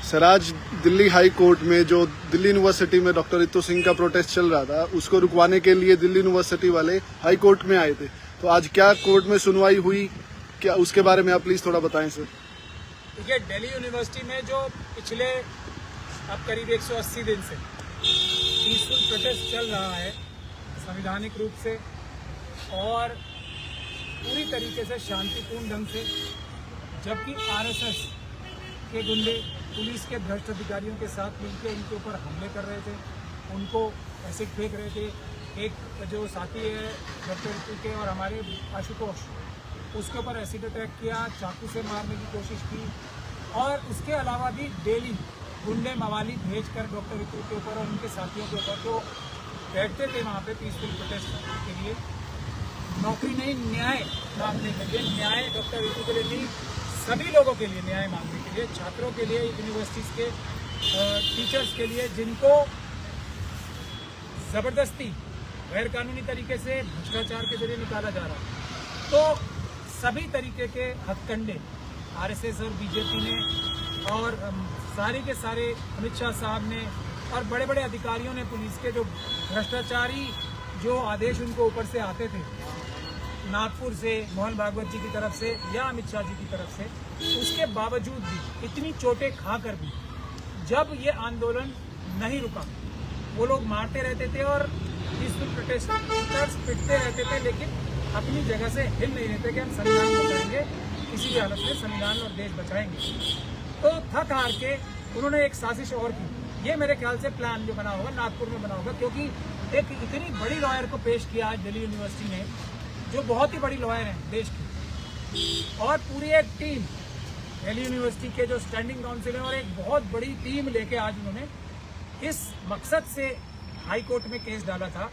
Sir, आज Delhi high court में जो दिल्ली यूनिवर्सिटी में डॉक्टर रितु सिंह का प्रोटेस्ट चल रहा था, उसको रुकवाने के लिए दिल्ली यूनिवर्सिटी वाले हाई कोर्ट में आए थे। तो आज क्या कोर्ट में सुनवाई हुई, क्या उसके बारे में आप प्लीज थोड़ा बताएं सर। देखिए, दिल्ली यूनिवर्सिटी में जो पिछले अब करीब 180 दिन से पीसफुल प्रोटेस्ट चल रहा है संवैधानिक रूप से और पूरी तरीके से शांतिपूर्ण ढंग से, जबकि आरएसएस के गुंडे पुलिस के भ्रष्ट अधिकारियों के साथ मिलकर उनके ऊपर हमले कर रहे थे, उनको एसिड फेंक रहे थे। एक जो साथी है डॉक्टर रितु के और हमारे आशुतोष, उसके ऊपर एसिड अटैक किया, चाकू से मारने की कोशिश की और उसके अलावा भी डेली गुंडे मवाली भेजकर डॉक्टर रितु के ऊपर और उनके साथियों के ऊपर जो बैठते थे वहाँ पे पीसफुल प्रोटेस्ट के लिए, नौकरी नहीं न्याय मांगने के लिए, न्याय डॉक्टर रितु के लिए नहीं, सभी लोगों के लिए न्याय मांगने के लिए, छात्रों के लिए, यूनिवर्सिटीज़ के टीचर्स के लिए जिनको ज़बरदस्ती गैर कानूनी तरीके से भ्रष्टाचार के जरिए निकाला जा रहा है। तो सभी तरीके के हथकंडे आरएसएस और बीजेपी ने और सारे के सारे अमित शाह साहब ने और बड़े बड़े अधिकारियों ने, पुलिस के जो भ्रष्टाचारी जो आदेश उनको ऊपर से आते थे नागपुर से, मोहन भागवत जी की तरफ से या अमित शाह जी की तरफ से, उसके बावजूद भी इतनी चोटें खाकर भी जब ये आंदोलन नहीं रुका, वो लोग मारते रहते थे और पीसफुल प्रोटेस्टर्स पिटते रहते थे, लेकिन अपनी जगह से हिल नहीं रहते कि हम संविधान बचाएंगे, किसी भी हालत में संविधान और देश बचाएंगे। तो थक हार के उन्होंने एक साजिश और की। ये मेरे ख्याल से प्लान जो बना होगा नागपुर में बना होगा, क्योंकि एक इतनी बड़ी लॉयर को पेश किया आज दिल्ली यूनिवर्सिटी ने, जो बहुत ही बड़ी लॉयर हैं देश की, और पूरी एक टीम दिल्ली यूनिवर्सिटी के जो स्टैंडिंग काउंसिल है और एक बहुत बड़ी टीम लेके आज उन्होंने इस मकसद से हाई कोर्ट में केस डाला था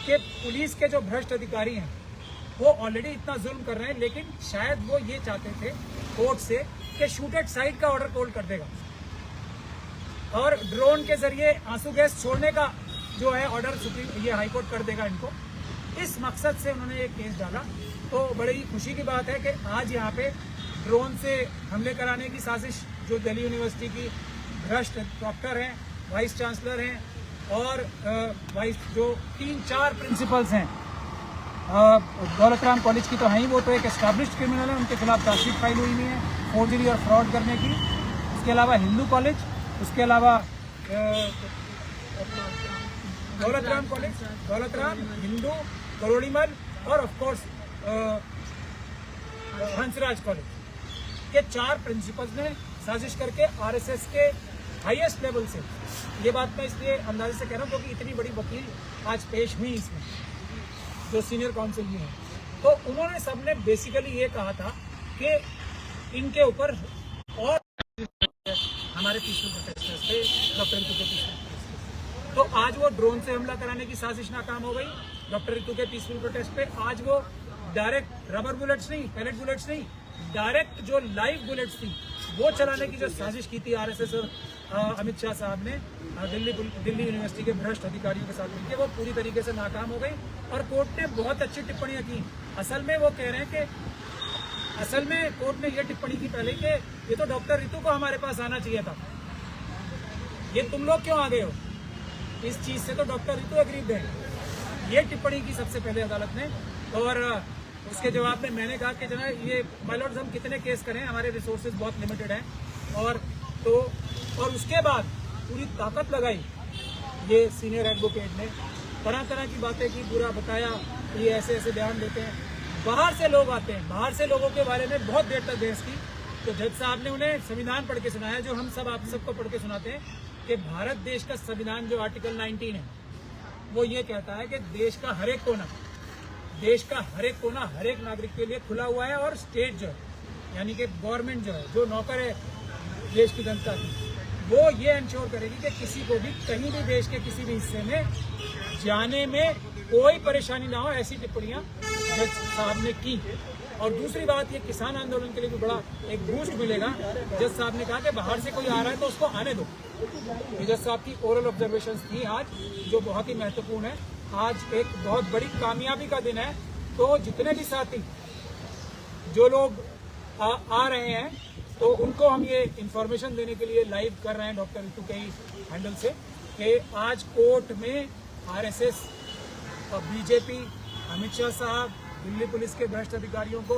कि पुलिस के जो भ्रष्ट अधिकारी हैं वो ऑलरेडी इतना जुल्म कर रहे हैं, लेकिन शायद वो ये चाहते थे कोर्ट से कि शूट एट साइट का ऑर्डर कोल्ड कर देगा और ड्रोन के जरिए आंसू गैस छोड़ने का जो है ऑर्डर ये हाई कोर्ट कर देगा इनको। इस मकसद से उन्होंने एक केस डाला। तो बड़ी ही खुशी की बात है कि आज यहाँ पे ड्रोन से हमले कराने की साजिश जो दिल्ली यूनिवर्सिटी की भ्रष्ट डॉक्टर हैं, वाइस चांसलर हैं और वाइस जो 3-4 प्रिंसिपल्स हैं, दौलत राम कॉलेज की तो हैं ही, वो तो एक एस्टैब्लिश्ड क्रिमिनल है, उनके खिलाफ चार्जशीट फाइल हुई नहीं है फोर्जरी और फ्रॉड करने की। उसके अलावा हिंदू कॉलेज, उसके अलावा दौलत राम कॉलेज, दौलत राम, हिंदू, करोड़ीमल और ऑफ कोर्स हंसराज कॉलेज के 4 प्रिंसिपल्स ने साजिश करके आरएसएस के हाईएस्ट लेवल से, ये बात मैं इसलिए अंदाजे से कह रहा हूँ क्योंकि इतनी बड़ी वकील आज पेश हुई इसमें जो सीनियर काउंसिल भी हैं, तो उन्होंने सबने बेसिकली ये कहा था कि इनके ऊपर और हमारे पीसफुल प्रोटेस्टर्स थे, डॉक्टर रितु के पीसफुल प्रोटेस्टर्स, तो आज वो ड्रोन से हमला कराने की साजिश नाकाम हो गई डॉक्टर रितु के पीसफुल प्रोटेस्ट पे। आज वो डायरेक्ट रबर बुलेट्स नहीं, पैलेट बुलेट्स नहीं, डायरेक्ट जो लाइव बुलेट्स थी वो चलाने की जो साजिश की थी आरएसएस और अमित शाह साहब ने दिल्ली यूनिवर्सिटी के भ्रष्ट अधिकारियों के साथ मिलकर, वो पूरी तरीके से नाकाम हो गई और कोर्ट ने बहुत अच्छी टिप्पणियां की। असल में वो कह रहे हैं कि असल में कोर्ट ने ये टिप्पणी की पहले कि ये तो डॉक्टर रितु को हमारे पास आना चाहिए था, ये तुम लोग क्यों आ गए हो, इस चीज से तो डॉक्टर रितु अग्रीड है। ये टिप्पणी की सबसे पहले अदालत ने, और उसके जवाब में मैंने कहा कि जनाब ये माय लॉर्ड्स हम कितने केस करें, हमारे रिसोर्सेज बहुत लिमिटेड हैं, और उसके बाद पूरी ताकत लगाई ये सीनियर एडवोकेट ने, तरह तरह की बातें की, पूरा बताया ये ऐसे ऐसे बयान देते हैं, बाहर से लोग आते हैं, बाहर से लोगों के बारे में बहुत देर तक बहस की। तो जज साहब ने उन्हें संविधान पढ़ के सुनाया, जो हम सब आप सबको पढ़ के सुनाते हैं कि भारत देश का संविधान जो आर्टिकल 19 है वो ये कहता है कि देश का हर एक कोना हर एक नागरिक के लिए खुला हुआ है, और स्टेट जो है यानी कि गवर्नमेंट जो है, जो नौकर है देश की जनता की, वो ये इंश्योर करेगी कि किसी को भी कहीं भी देश के किसी भी हिस्से में जाने में कोई परेशानी ना हो। ऐसी टिप्पणियां जज साहब ने की। और दूसरी बात, ये किसान आंदोलन के लिए भी बड़ा एक बूस्ट मिलेगा। जज साहब ने कहा कि बाहर से कोई आ रहा है तो उसको आने दो। जज साहब की ओरल ऑब्जर्वेशंस थी आज, जो बहुत ही महत्वपूर्ण है। आज एक बहुत बड़ी कामयाबी का दिन है। तो जितने भी साथी जो लोग आ रहे हैं तो उनको हम ये इंफॉर्मेशन देने के लिए लाइव कर रहे हैं डॉक्टर रितु के ही हैंडल से कि आज कोर्ट में आरएसएस और बीजेपी, अमित शाह साहब, दिल्ली पुलिस के भ्रष्ट अधिकारियों को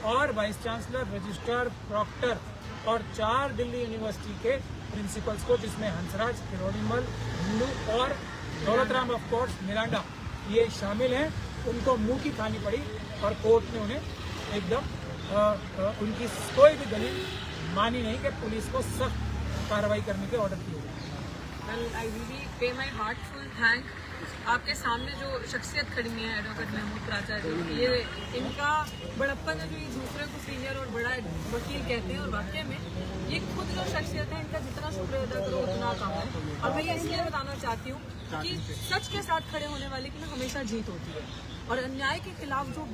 और वाइस चांसलर, रजिस्ट्रार, प्रॉक्टर और 4 दिल्ली यूनिवर्सिटी के प्रिंसिपल्स को, जिसमें हंसराज, किरोड़ीमल, हिंदू और दौलतराम ऑफ कोर्स, मिरांडा, ये शामिल हैं, उनको मुंह की खानी पड़ी और कोर्ट ने उन्हें एकदम उनकी कोई भी दलील मानी नहीं कि पुलिस को सख्त कार्रवाई करने के ऑर्डर किए गए। Well, I really pay my heartful thank आपके सामने जो शख्सियत खड़ी है एडवोकेट महमूद प्राचार्य, ये इनका बड़प्पन है जो ये दूसरे को सीनियर और बड़ा वकील कहते हैं, और वाकई में ये खुद जो शख्सियत है इनका जितना शुक्रिया अदा करो उतना कम है। और मैं ये इसलिए बताना चाहती हूँ कि सच के साथ खड़े होने वाले की ना हमेशा जीत होती है, और अन्याय के खिलाफ जो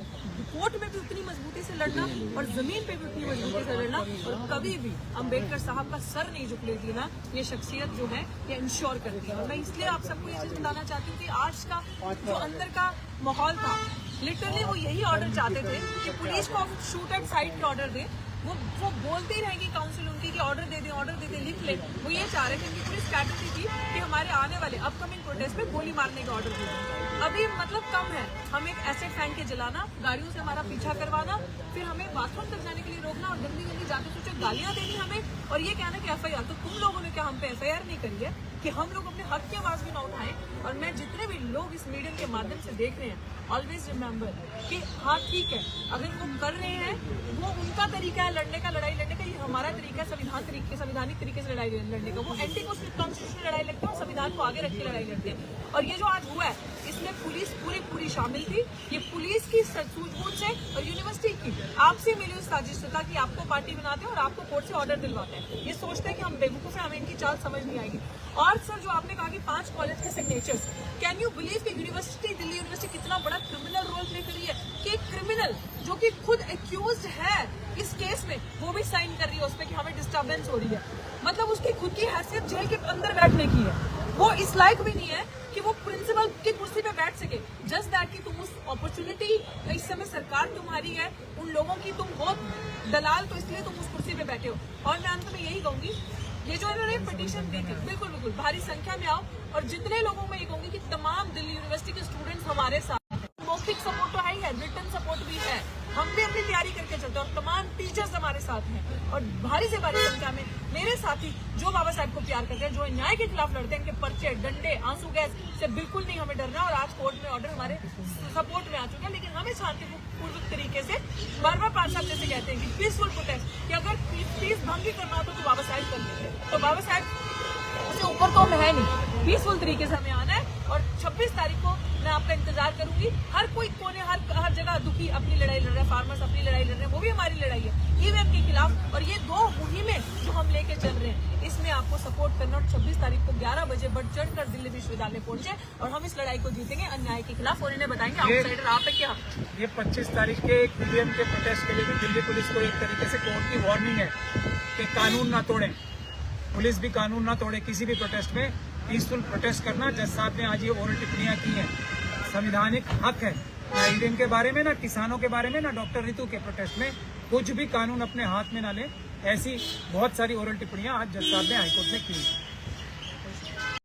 कोर्ट में भी उतनी मजबूती से लड़ना और जमीन पे भी उतनी मजबूती से लड़ना, और कभी भी अम्बेडकर साहब का सर नहीं झुकलेगी ना, ये शख्सियत जो है ये इंश्योर करती है। और मैं इसलिए आप सबको ये चीज बताना चाहती हूँ कि आज का जो अंदर का माहौल था, लिटरली वो यही ऑर्डर चाहते थे कि पुलिस को शूट एट साइट के ऑर्डर दे। वो बोलती रहेगी काउंसिल उनकी कि ऑर्डर दे दे, लिख ले। वो ये चाह रहे थे कि पूरी स्ट्रैटेजी थी कि हमारे आने वाले अपकमिंग प्रोटेस्ट में गोली मारने का ऑर्डर दे दें। अभी मतलब कम है, हम एक एसिड फैन के जलाना, गाड़ियों से हमारा पीछा करवाना, फिर हमें बाथरूम तक जाने के लिए रोकना और गंदी जाके सोचो गालियां देनी हमें, और ये कहना कि एफआईआर। तो तुम लोगों ने क्या हम पे एफआईआर नहीं करी है कि हम लोग अपने हक की आवाज भी ना उठाएं? और मैं जितने भी लोग इस मीडियम के माध्यम से देख रहे हैं, ऑलवेज रिमेम्बर कि हाँ ठीक है, अगर वो कर रहे हैं वो उनका तरीका है लड़ने का, लड़ाई लड़ने का, ये हमारा तरीका है संवैधानिक तरीके से लड़ाई लड़ने का। वो एंटी कॉन्स्टिट्यूशनल लड़ाई लड़ते हैं और संविधान को आगे रख के लड़ाई लड़ते हैं। और ये जो आज हुआ है इसमें पुलिस पूरी शामिल थी। ये पुलिस की सूझबूझ से और यूनिवर्सिटी की आपसे मिली उस साजिश से था कि आपको पार्टी बनाते हैं और आपको कोर्ट से ऑर्डर दिलवाते हैं। ये सोचते हैं कि हम बेवकूफ हैं, हमें इनकी चाल समझ नहीं आएगी। और सर जो आपने कहा कि 5 कॉलेज के सिग्नेचर्स, कैन यू बिलीव कि यूनिवर्सिटी, दिल्ली यूनिवर्सिटी कितना बड़ा क्रिमिनल रोल प्ले कर रही है कि एक क्रिमिनल जो कि खुद एक्यूज्ड है इस केस में, वो भी साइन कर रही है उस पर कि हमें डिस्टर्बेंस हो रही है। मतलब उसकी खुद की हैसियत जेल के अंदर बैठने की है, वो इस लायक भी नहीं है कि वो प्रिंसिपल की कुर्सी पे बैठ सके। जस्ट दैट कि तुम उस अपॉर्चुनिटी, इस समय सरकार तुम्हारी है, उन लोगों की तुम हो दलाल, तो इसलिए तुम उस कुर्सी पे बैठे हो। और मैं अंत में यही कहूंगी, ये जो इन्होंने पिटीशन दी थी, बिल्कुल भारी संख्या में आओ, और जितने लोगों में ये कहूंगी कि तमाम दिल्ली यूनिवर्सिटी के स्टूडेंट्स हमारे साथ हैं। मौखिक सपोर्ट तो है ही है, रिटन सपोर्ट भी है, हम भी अपनी तैयारी करके चलते हैं, और तमाम टीचर्स हमारे साथ हैं, और भारी से भारी संख्या में मेरे साथी जो बाबा साहब को प्यार करते हैं, जो अन्याय के खिलाफ लड़ते हैं, इनके पर्चे, डंडे, आंसू गैस से बिल्कुल नहीं हमें डरना। और आज कोर्ट में ऑर्डर हमारे सपोर्ट में आ चुका है, लेकिन हमें शांतिपूर्ण तरीके से बार पाल साहब जैसे कहते हैं कि पीसफुल प्रोटेस्ट, कि अगर पीस भंग भी करना हो तो बाबा साहब कर लेते, तो बाबा साहब उससे ऊपर तो हम है नहीं। पीसफुल तरीके से हमें आना है, और 26 तारीख को मैं आपका इंतजार करूंगी। हर कोई कोने, हर जगह दुखी अपनी लड़ाई लड़ रहे हैं, फार्मर्स अपनी लड़ाई लड़ रहे हैं, वो भी हमारी लड़ाई है ईवीएम के खिलाफ। और ये 2 मुहिमें जो हम लेके चल रहे हैं, इसमें आपको सपोर्ट करना, और 26 तारीख को 11 बजे बढ़ चढ़कर दिल्ली विश्वविद्यालय पहुंचे, और हम इस लड़ाई को जीतेंगे अन्याय के खिलाफ, और इन्हें बताएंगे आउटसाइडर आप है क्या। ये 25 तारीख के ईवीएम के प्रोटेस्ट के लिए भी दिल्ली पुलिस को एक तरीके से कोर्ट की वार्निंग है कि कानून ना तोड़ें, पुलिस भी कानून ना तोड़े। किसी भी प्रोटेस्ट में पीसफुल प्रोटेस्ट करना, जज साहब ने आज ये ओरल टिप्पणियां की हैं, संवैधानिक हक है। ना ईवीएम के बारे में, ना किसानों के बारे में, ना डॉक्टर रितु के प्रोटेस्ट में कुछ भी कानून अपने हाथ में ना ले, ऐसी बहुत सारी ओरल टिप्पणियां आज जज साहब ने हाईकोर्ट में की।